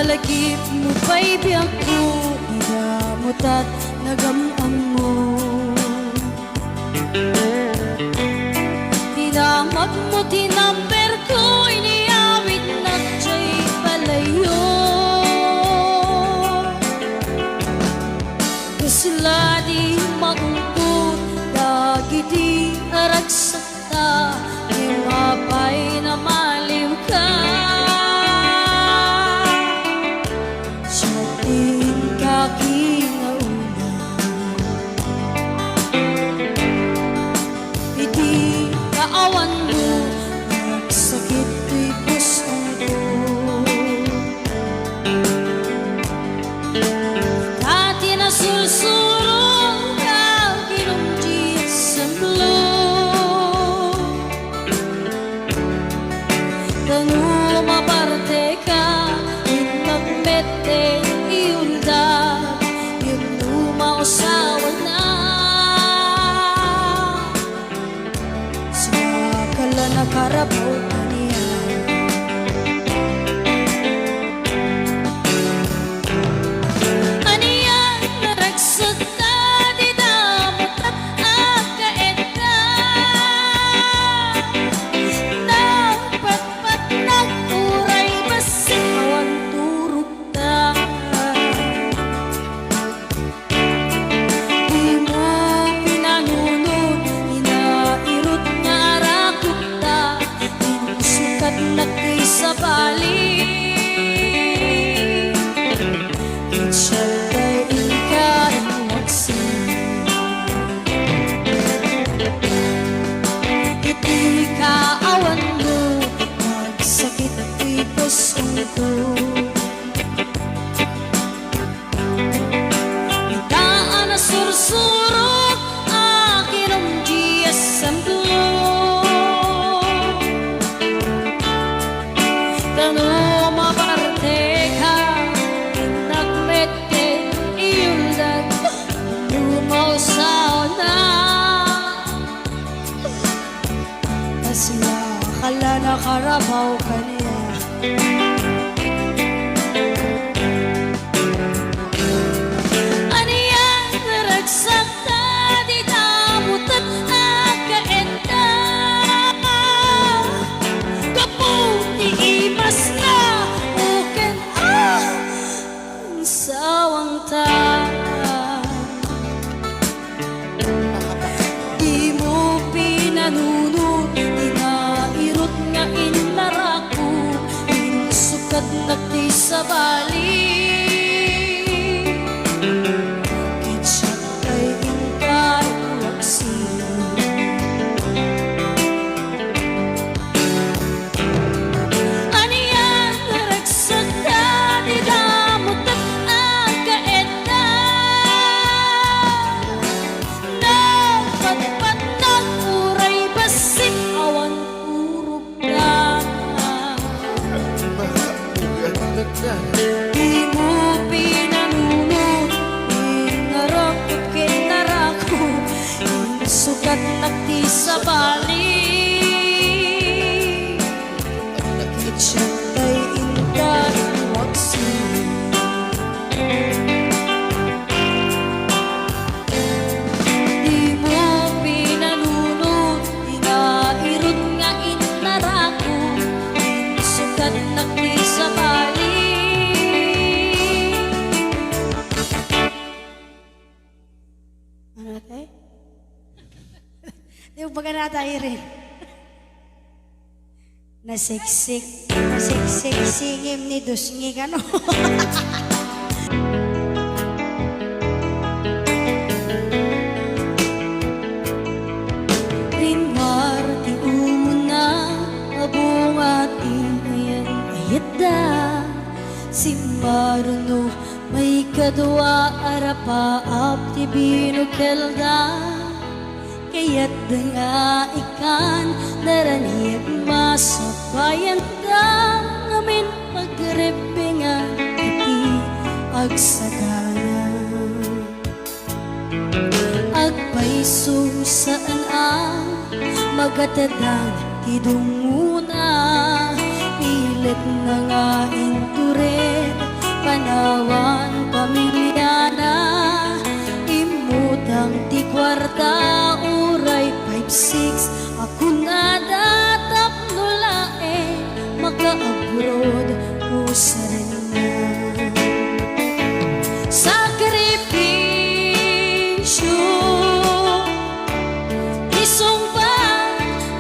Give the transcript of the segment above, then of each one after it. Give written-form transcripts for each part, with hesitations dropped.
Palagip mo pa'y biyang ko, higamot at nagamang mo. Tinamag mo, tinamber ko, iniawit na siya'y palayo. Kasla di maungkot, lagi di aragsakta, di mapay na maliw ka. Karabaw ka niya. Aniyan naragsak ka, di damot at akain ka. Nagpatpat nagturay basik awan turog ka. Di mo pinanunod, inairot nga arakot nakay sa bali. Kitsyatay ikaw waksin, iti kaawan mo, nagsakit at ipusong ko. Itaan na sursurok akin ang GSM kala nakarabaw ka niya. Aniyan naragsak ka, di damot at akain ka. Kaputi imas na, uken ang sawang ta. Di mo pinanunod, sukat nakti sa bali. Kitsyatay ingkay waksin, aniyan naragsak ka, di damot at akain ka. Nagpatpat nagturay basik awan turog ka. Di mo pinanunod, inarap at kinarako, sukat nakti sa bali. Kitsyatay ingkay waksin, di mo pinanunod, inairot nga inarako, sukat nakti sa bali. Ano tayo? Di ba ka na tayo rin? Nasiksik singim ni Dusngi ka no? Rimar ti umuna abungat inayan ayat da simbaruno may kadwa arapa apti binukelda. Kaya't nga ikan naraniyag masabayan da ngamin pagrepingan iti agsagana. Agpaiso saan ang magatadang tidunguna pilit na nga intured 6 ako na datapno laeng maka-abroad ko sa rin na sakripisyo isong ba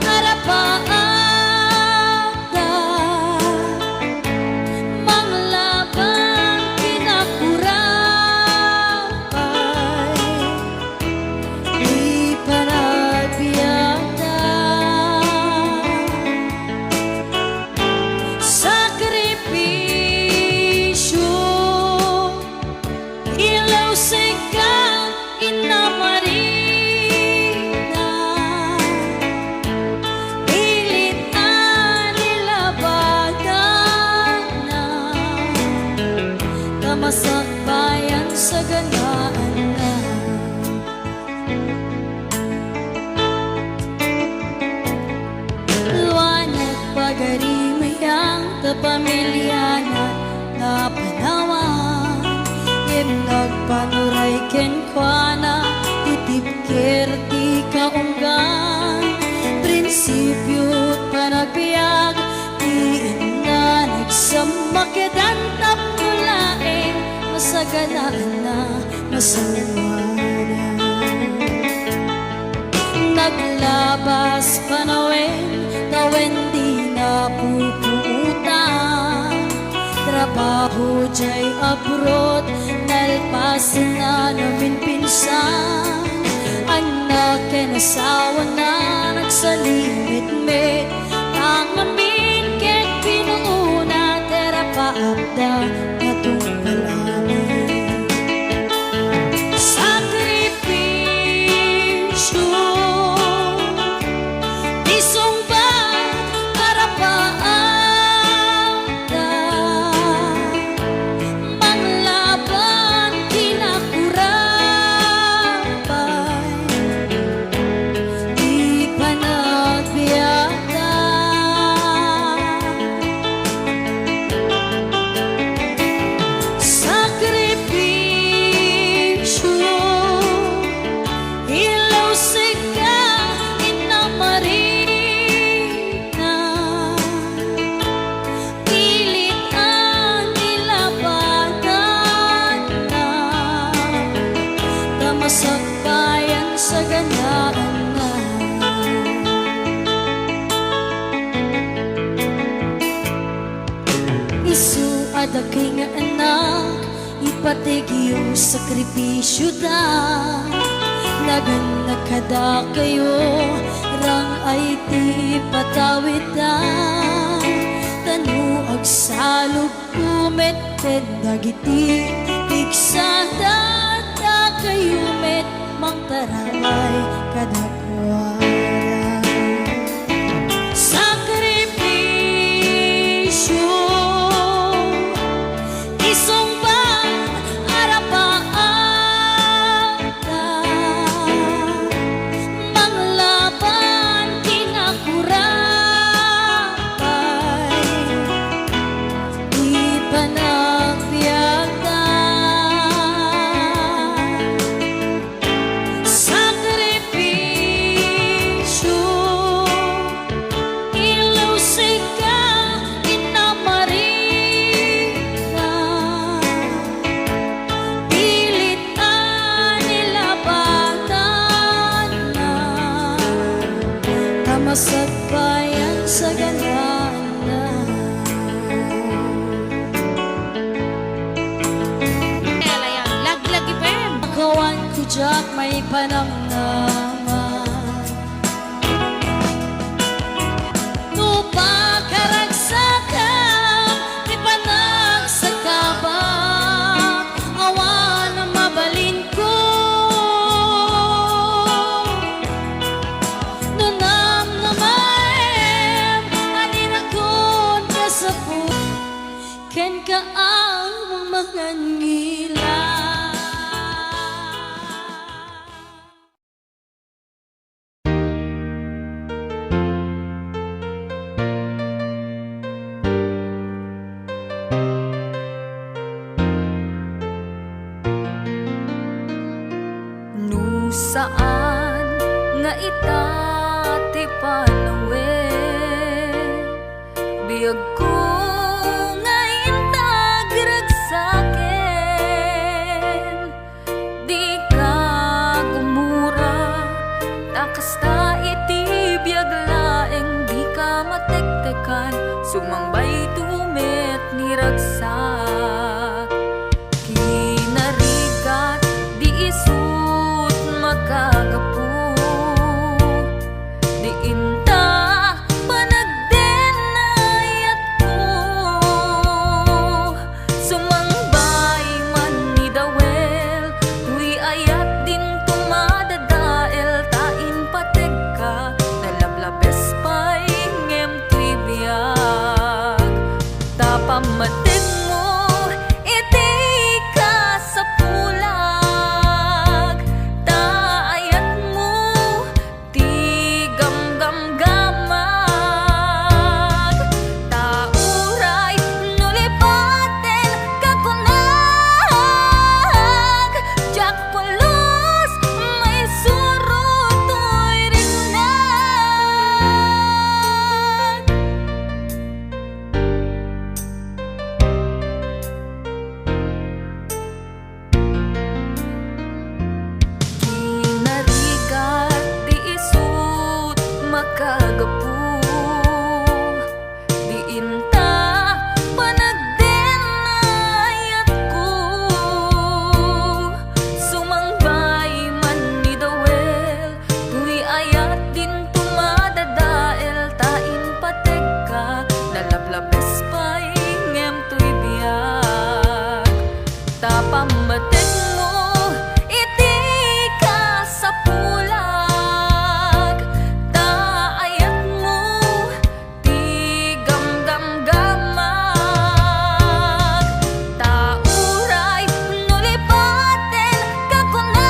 harapaada manglabang kinakurapay di panagbiada sakripisyo ilaw sigang inamarina pilit anilabagan na tamasak bayan sa ganaan na luwanag pagarimayang kapamilya na panawan nagpanuray kenkwana itipker ti kaunggan prinsipyo panagbiag ti ina nagsamakedan tapno laeng masaganaan na masawana naglabas panawen tawen di na pupuutan trabaho jay abroad nalpasan na namin pinsan anak kenasawa na nagsalimit-mit ang amin kek pinuuna terapaabda na tungpalamin sakripisyo isong ba harapaada manglaban kinakurapay di panagbiada sakripisyo ilaw siga inamarina pilit anilabanan na tamasak bayan sa ganaan na isu adakay nga anak ipatigyo sakripisyo da nagan nakada kayo rang ay ti patawid da tanu agsalog kumeted dagiti tigsada da kayo met mangtaramay kadakwara sakripisyo isong ba harapaada manglaban kinakurapay di panagbiada sakripisyo ilaw siga inamarina pilit anilabanan na tamasak bayan sa ganaan na Laglag ipem. kawan ko jak may panamnaman tupa karagsakan di panagsagaba awan ang mabalin ko nunam namaem aninakon kasapu ken kaang mga ngila saan nga ita panawe. Biyag ko ngayon tagragsaken, di ka gumura, takasta iti biyag laeng di ka matektekan, sumangbay tumit ni ragsak. Kinarigat di isut magagapu, di inta panagdenayat ko, sumangbay man ni dawel, tuy ayat din tumadadael, tain pateg ka, nalablabes pa'y ngem tuy biyag. Tapamatig mo, iti ka sa pulag, taayat mo, ti gamgamgamag, tauray nulipaten kakunag, jak pulos may surutoy rignag. Kinarigat di isut makagapu, di inta panagdenayat ko, sumangbay man ni dawel, tuy ayat din tumadadael, tain pateg ka, nalablabes pa'y ngem tuy biyag. Tapamatig mo, iti ka sa pulag, taayat mo, ti gamgamgamag, tauray nulipaten kakunag,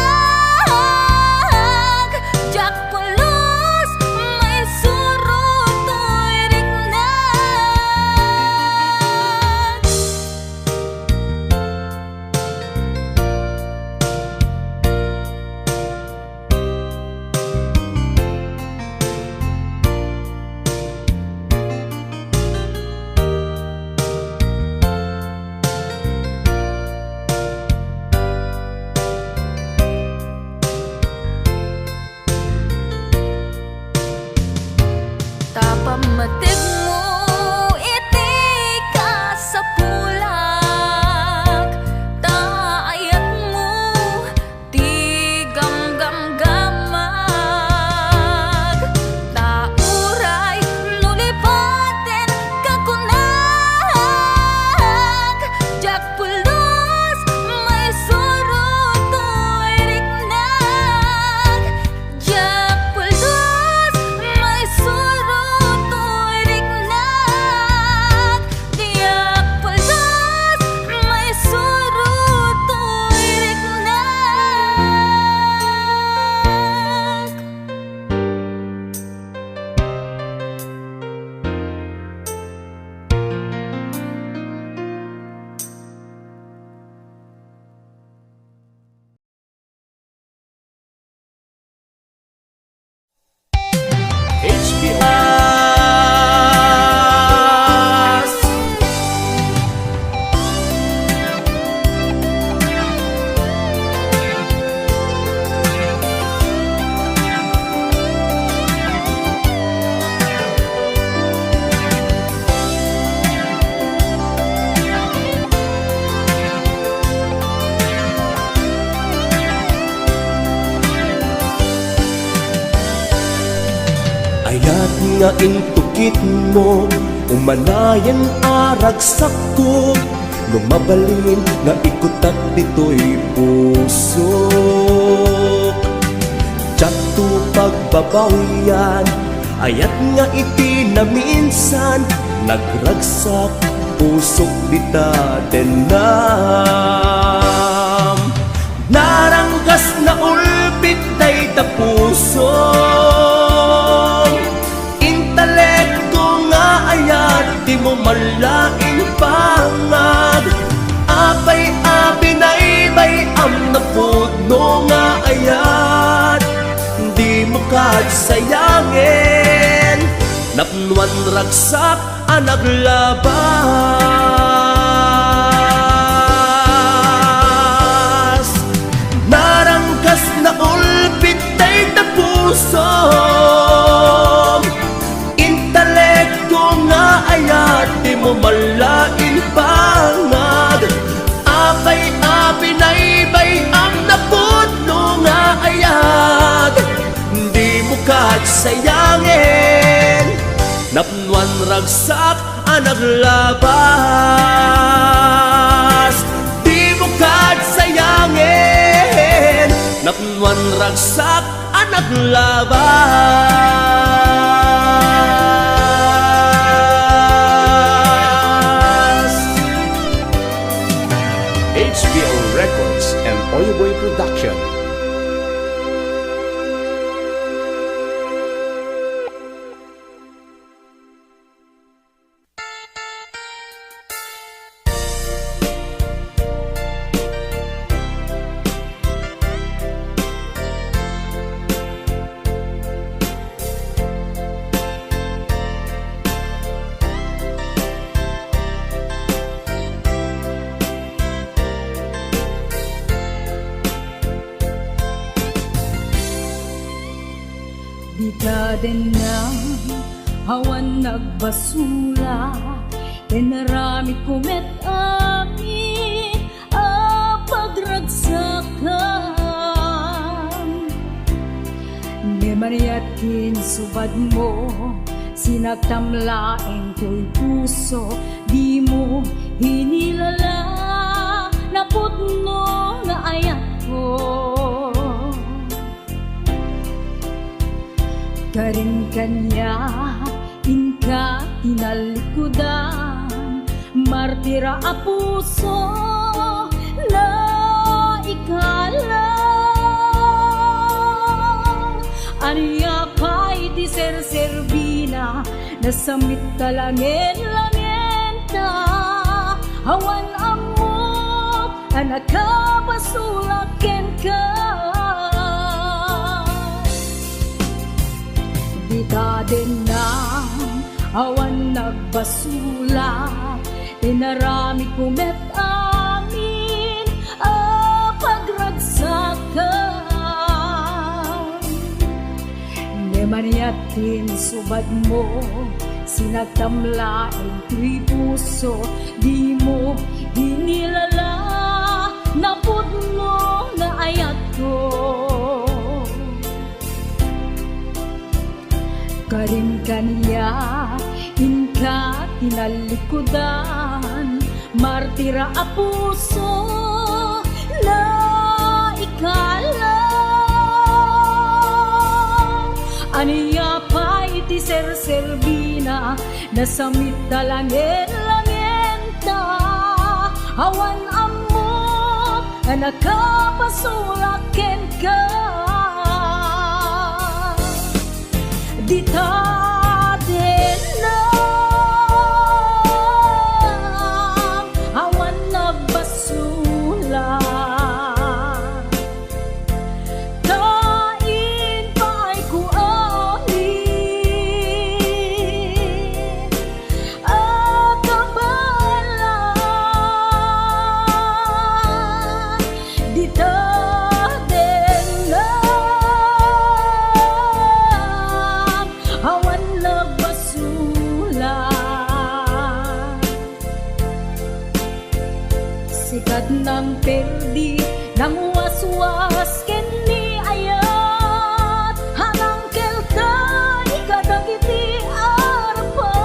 jak pulos may surutoy rignag. Tapamatig mo, iti ka sa pulag, taayat mo, ti gamgamgamag, tauray nulipaten kakunag, jak pulos may surutoy rignag, jak pulos may surutoy rignag, jak pulos may surutoy rignag. Ayat nga intukit mo, umanayan aragsak ko, lumabalin nga ikutak dito'y puso. Tiyak to pagbabawian, ayat nga iti na minsan, nagragsak pusok dita denam. Naranggas na ulbit day ta puso, di mo malaing pangad, apay abinay bay am na pudno nga ayat, di mo kadsayangin. Napnuan ragsak ang naglabas. Narangkas na ulpit ay na puso, intelekto nga ayat di mo malain pangad. Apay apinaybay ang napudno nga ayat, di mo sayangin. Napnuan ragsak ang naglabas, di mo sayangin. Napnuan ragsak ang naglabas. HBO Records and Oyoboy Production. Di ka din na hawan nagbasula, inaramid kumet amin ang pagragsakan. Di mariatin subad mo, sinagtamlaing ko'y puso, di mo hinilala na putno na ayat ko. Karin kanya, inka tinalikudan, martira a puso na ikalang. Aniya pa'y di ser-serbina, nasamit talangin-langenta, hawan amok, anak ka basulaken ka. Di ka din na awan nagbasula, inarami kumet amin ang pagragsakan. Di maniatin subad mo, sinagtamlaing tuy puso, di mo hinilala na pudno na ayat ko. Karin kaniya, inka tinalikudan, martira a puso na ikalang. Aniya pa'y ti ser-serbina, nasamit talangin-langenta, hawan amok, anak ka pasulaken ka. Di ta din lang awan nagbasula, kain pa'y kuamin at kabalan. Di ta din lang awan nagbasula, sikat ng perdi ng waswas ken ni ayat, hanang kelta ikadagiti arpaan.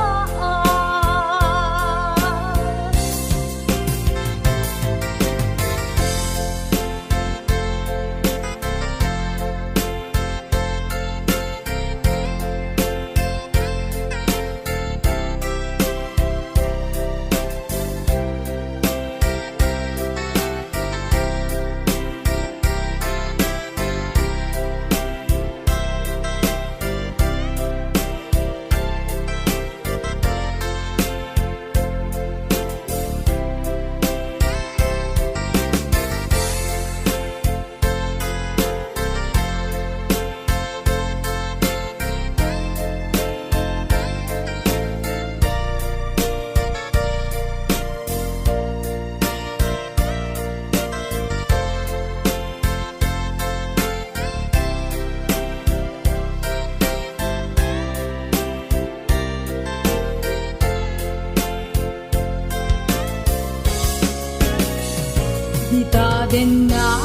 Dita din na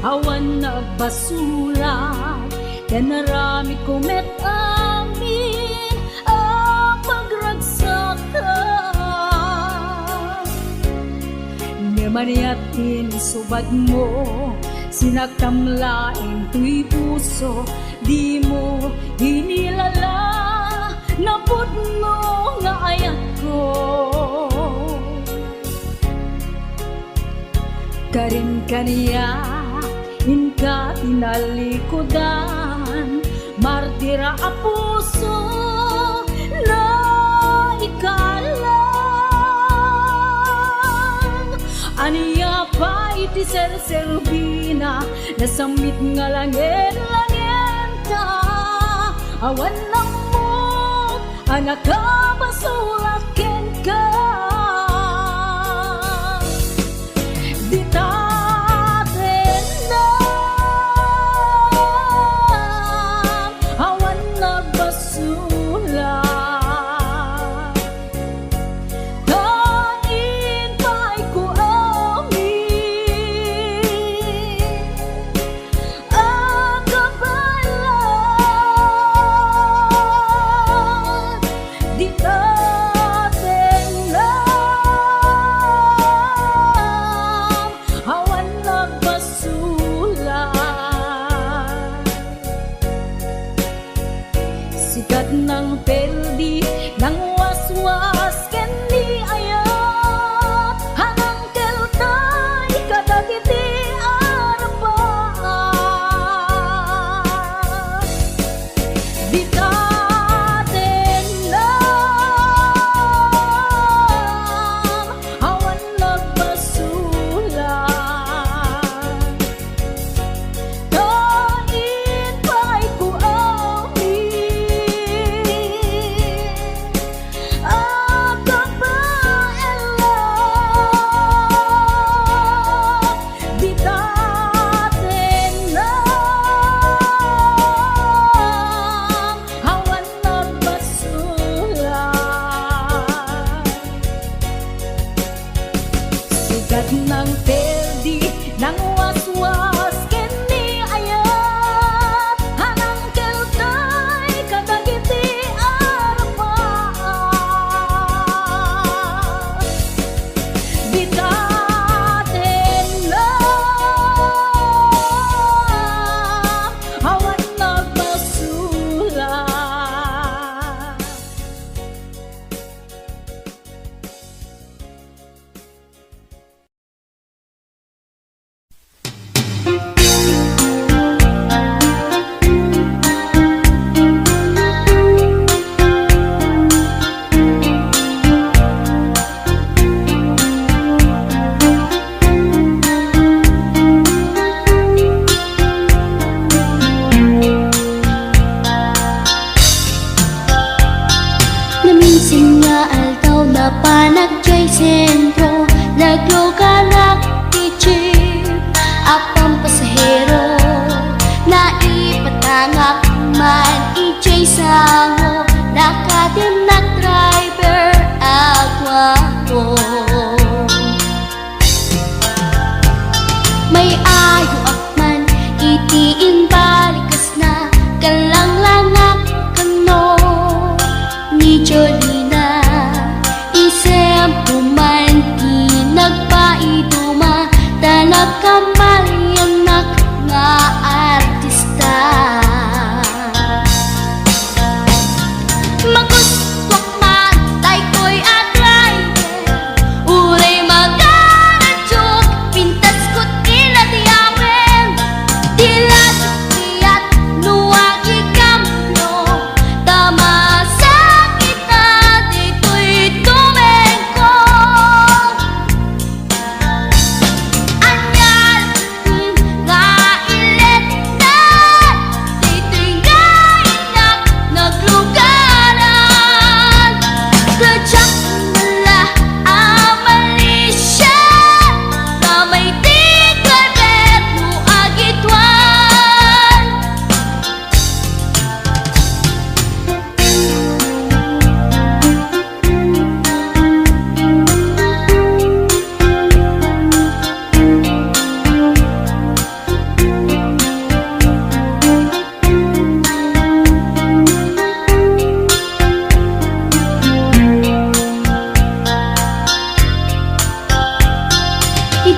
awan nagbasulat, yan narami kumet amin ang pagragsakan. Nemaniatin subad mo, sinagtamlaing tuy puso, di mo hinilala na pudno nga ayat ko. Karin kaniya, inka tinalikodan, martira a puso na ikalan. Aniya pa iti ser-serbina, nasamit nga langin-langin ta. Awan lang mo, anak ka basulat ken ka. Sikat ng peldi, ng waswas, kendi ayat, hanang keltay, kadagiti arapaan. Di taten lang, awan nagbasulan. Kain pa'y sikat ng perdi, ng waswas, kendi ayat, hanang keltay, kadagiti arapaan. Di taten lang, awan nagbasulat.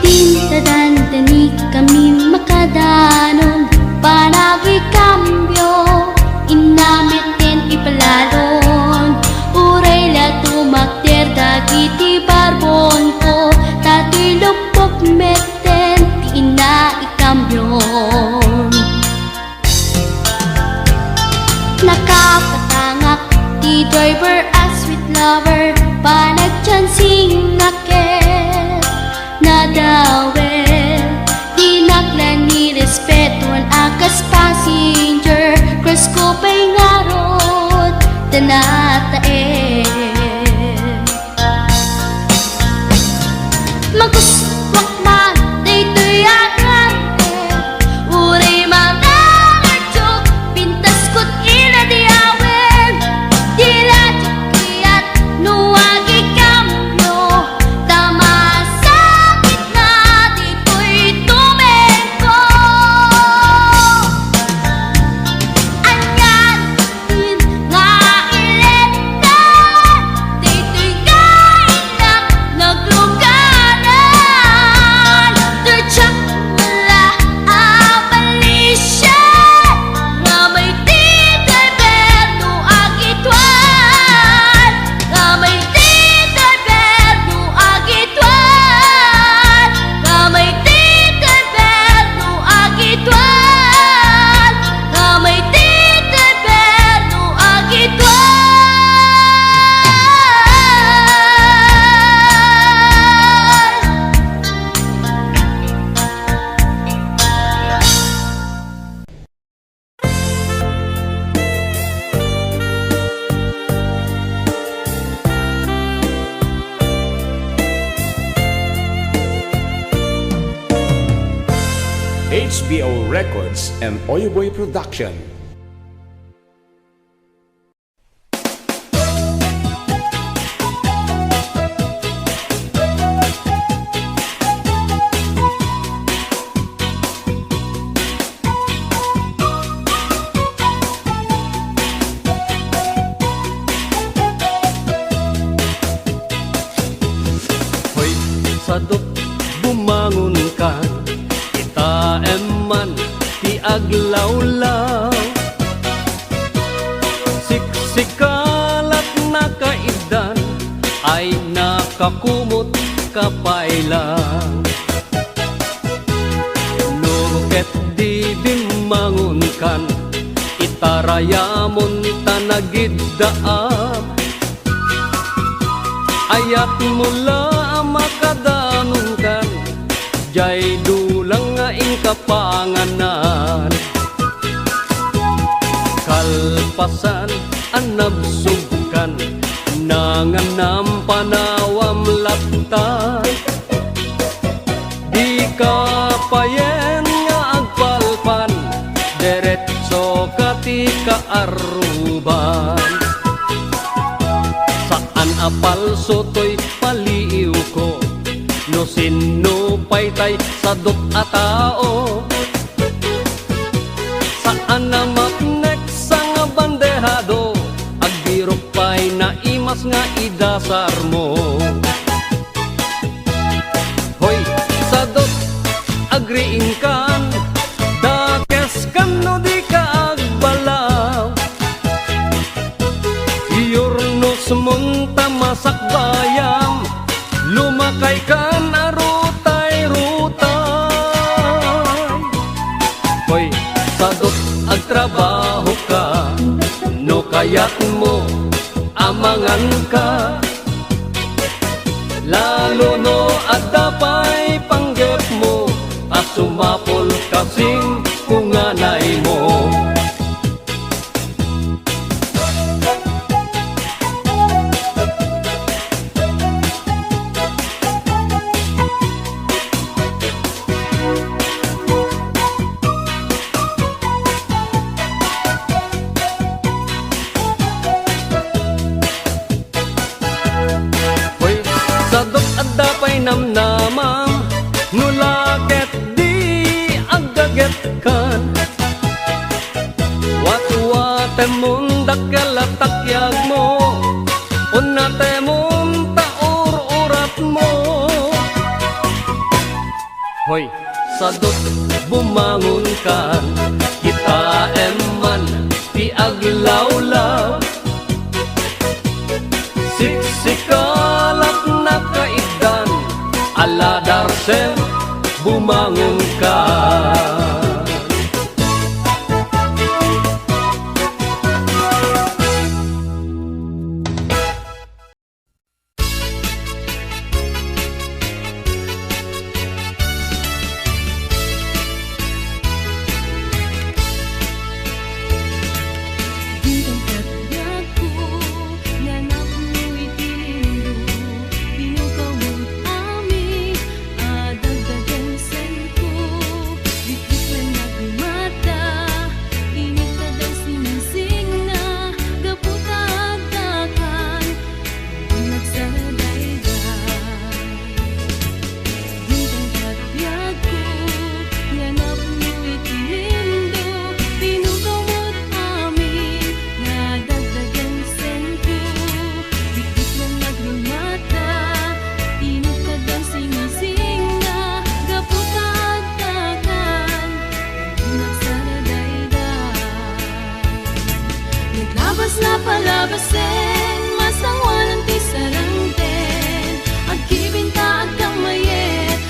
tindadan dani kami makadanon panagi kambyo inamiten ipalalon uray la tumakder dagiti barbon ko tati lupok meten ti ina ikambyon nakapatangak di driver as sweet lover panagchansing naket nadawel di naklan ni respetuan akas passenger cross ko pa'y ngarot tanatae maguswak man daytoy agrante uray mga ngartsok pintas ko't inadiawen dila tiyat nuwagi kambyo tama sakit na dito'y tumengko anyan din nga iletan dito'y kainak naglugaran turtsak wala abalisya nga may titay berno agitwan nga may titay berno agitwan nga may titay berno agitwan nga may titay berno agitwan HBO Records and Oyoboy Production. Hoy, sadot bumangon ka, kita eman ti aglawlaw. Siksikalat na kaidan ay nakakumot kapailan. Nuket di bimangon kan, itarayamon tanagiddaam. Ayat mula makadanon kan, jay dulang nga ing kapanganan. Kalpasan anabsugkan, nanganam panawam laptan. Di ka payen nga agpalpan, deretso kati kaaruban. Saan apal sotoy paliw ko, no sino paytay sadot a tao. Saan na maknek sang bandehado, agbiro pay na imas nga idasar mo. Hoy, sadot agriin kan, dakes kan no di ka agbalaw. Iyornos munta masak bayam, lumakay kan arutay-rutay. Hoy, sadot agtrabaho ka, no kayat mo amangan ka. Lalo no adapay panggep mo, asumapol kasing kunganay mo. Hoy, sadot adapay namnamang, nulaket di agdaget kan. Watu-wate mong dakalatakyak mo, unate mong taur-urat mo. Hoy, sadot bumangon ka, kita eman ti aglawlaw. Siksikalak na kaidan, aladarsen bumangon ka. Labas na palabasin, masangwanan ti sarangten. Agkibinta agkang mayet,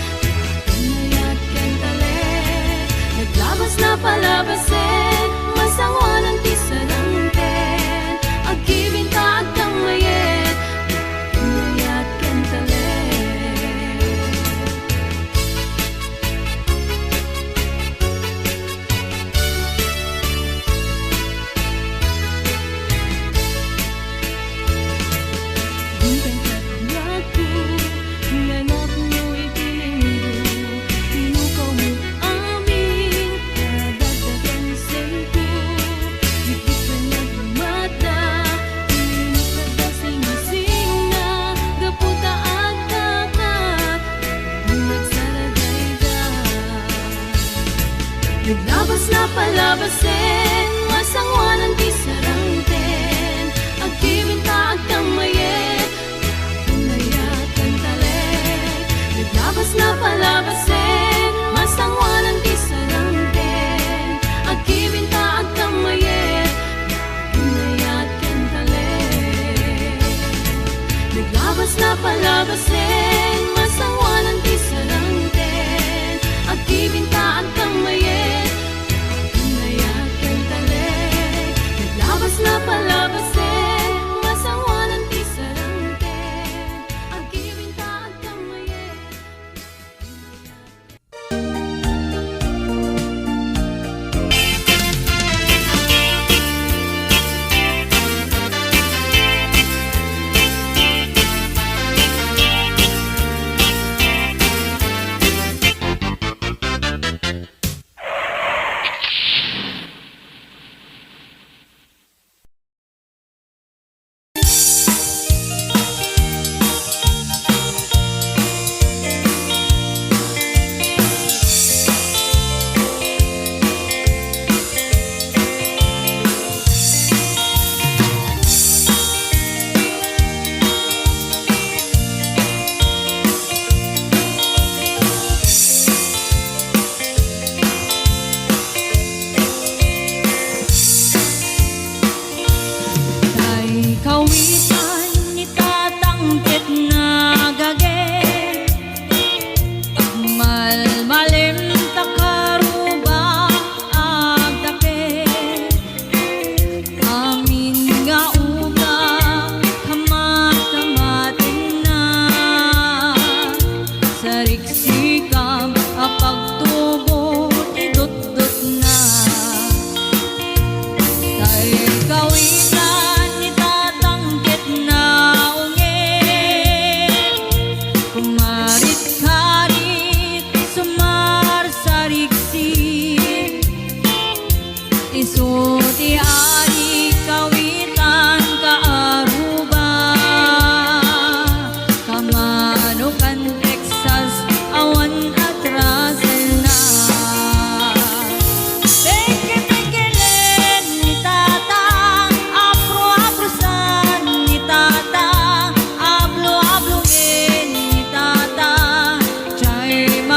kanayat ken talet. Naglabas na palabasin, masangwanan ti sarangten. Agkibinta agkang mayet, kanayat ken talet. Naglabas na palabasin, masangwanan ti sarangten. Agkibinta agkang mayet, kanayat ken talet. Naglabas na palabasin, masangwanan ti sarangten. Agkibinta agkang mayet, kanayat ken talet. Naglabas na palabasin, masangwanan ti sarangten. Agkibinta agkang mayet, kanayat ken talet. Naglabas na palabasin, masangwanan ti sarangten. Agkibinta agkang mayet. Awan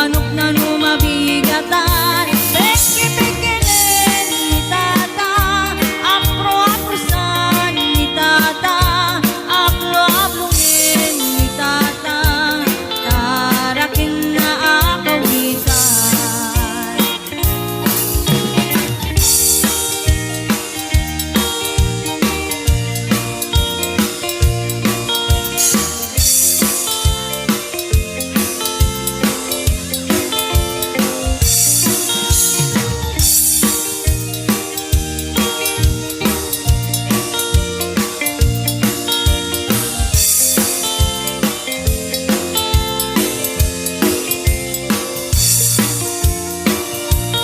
manok na numabigatan. Peki-pekilin ni tata, apro-aprosan ni tata, aplo-aplongin ni tata, taraking na akawitan.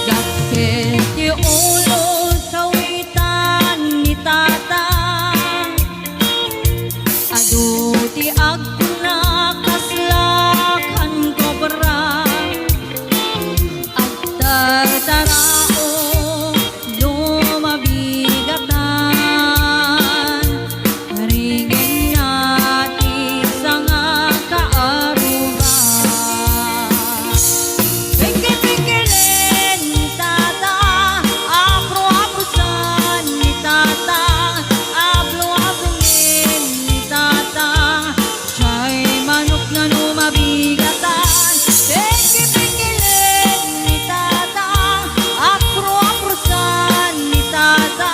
Yakit ti ulo sa witan ni tata, adu ti agna kaslakan ko barang, agtartarao lumabigatan, ringin nati sa nga kaarugan. Peki-pekilin ni tata, apro-aprosan ni tata, ablo-ablongin ni tata, siya'y manok na numabigatan. Peki-pekilin ni tata, apro-aprosan ni tata,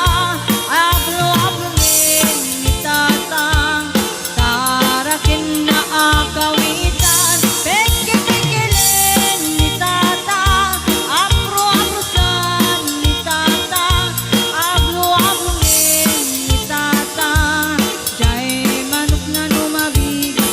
ablo-ablongin ni tata, tarakin na akawitan. Peki-pekilin ni tata, apro-aprosan ni tata, ablo-ablongin ni tata, siya'y manok na numabigatan.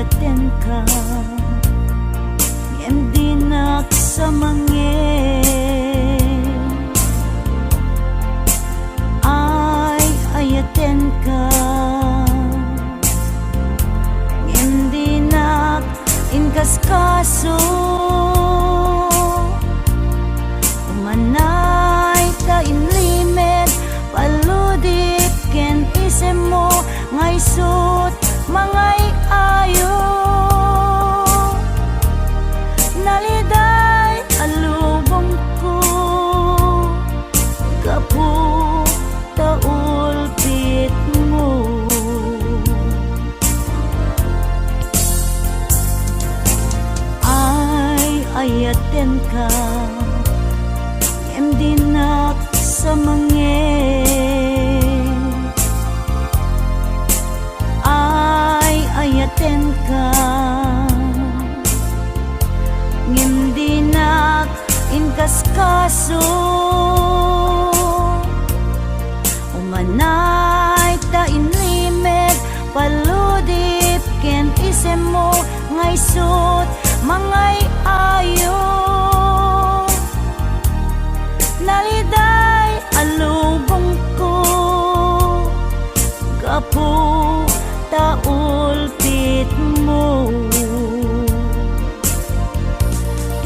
ayaten ka Hindi sa mangin ayaten ka Hindi inkaskaso Umanay ta inlimit paludip ken isem mo ngay sut mangay ayo naliday alubong ko kapu taulpit mo ayaten ka Hindi sa mangin ayaten ka Hindi inkaskaso Umanay ta inlimit paludip ken isem mo ngay sut mangay ayo naliday alubong ko kapu taulpit mo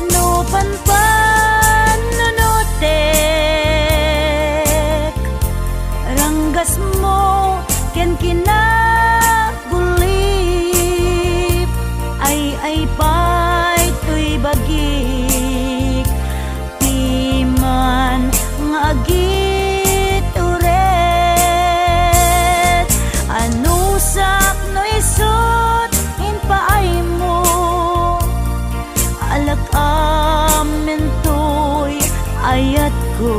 nupanpan nunutek ranggas mo ken kinagulip ay pay tuy bagik timan ngagit uret anusak no isut inpaay mo alak amin tuy ayat ko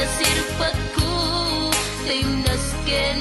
Sirpat ko, tay nasken